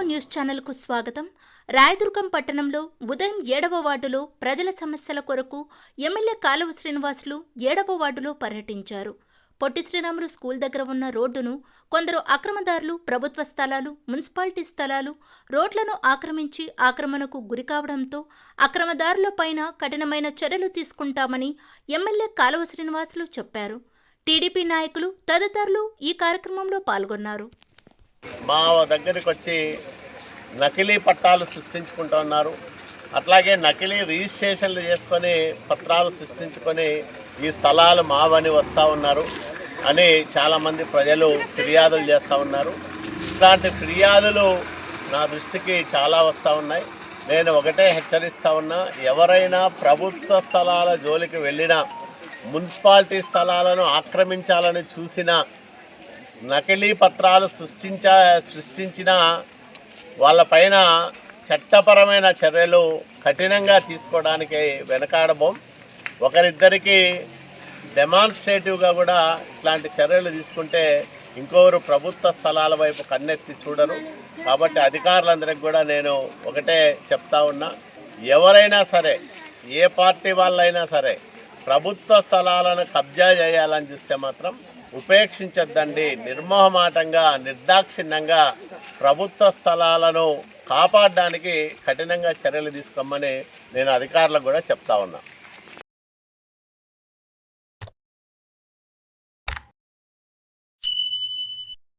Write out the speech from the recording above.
News ఛానల్కు స్వాగతం. రాయదుర్గం పట్టణంలో ఉదయం 7వ వార్డులో ప్రజల సమస్యల కొరకు ఎమ్మెల్యే కాలువ శ్రీనివాసులు 7వ వార్డులో పర్యటించారు. పొట్టి శ్రీరాములు స్కూల్ దగ్గర ఉన్న రోడ్డును కొందరు అక్రమదారులు ప్రభుత్వ స్థలాలు, మున్సిపాలిటీ స్థలాలు, రోడ్లను ఆక్రమించి ఆక్రమణకు గురి కావడంతో అక్రమదారుల పైన కఠినమైన చర్యలు తీసుకుంటామని ఎమ్మెల్యే కాలువ శ్రీనివాసులు చెప్పారు. టీడీపీ నాయకులు తదితరులు ఈ కార్యక్రమంలో పాల్గొన్నారు. మా దగ్గరికి వచ్చి నకిలీ పట్టాలు సృష్టించుకుంటూ ఉన్నారు. అట్లాగే నకిలీ రిజిస్ట్రేషన్లు చేసుకొని పత్రాలు సృష్టించుకొని ఈ స్థలాలు మావని వస్తూ ఉన్నారు అని చాలామంది ప్రజలు ఫిర్యాదులు చేస్తూ ఉన్నారు. ఇట్లాంటి ఫిర్యాదులు నా దృష్టికి చాలా వస్తూ ఉన్నాయి. నేను ఒకటే హెచ్చరిస్తూ ఉన్నా, ఎవరైనా ప్రభుత్వ స్థలాల జోలికి వెళ్ళినా, మున్సిపాలిటీ స్థలాలను ఆక్రమించాలని చూసినా, నకిలీ పత్రాలు సృష్టించిన వాళ్ళపైన చట్టపరమైన చర్యలు కఠినంగా తీసుకోవడానికి వెనకాడబోం. ఒకరిద్దరికి డెమాన్స్ట్రేటివ్గా కూడా ఇట్లాంటి చర్యలు తీసుకుంటే ఇంకొకరు ప్రభుత్వ స్థలాల వైపు కన్నెత్తి చూడరు. కాబట్టి అధికారులందరికీ కూడా నేను ఒకటే చెప్తా ఉన్నా, ఎవరైనా సరే, ఏ పార్టీ వాళ్ళైనా సరే ప్రభుత్వ స్థలాలను కబ్జా చేయాలని చూస్తే మాత్రం ఉపేక్షించద్దండి. నిర్మోహమాటంగా, నిర్దాక్షిణ్యంగా ప్రభుత్వ స్థలాలను కాపాడడానికి కఠినంగా చర్యలు తీసుకోమని నేను అధికారులకు కూడా చెప్తా ఉన్నా.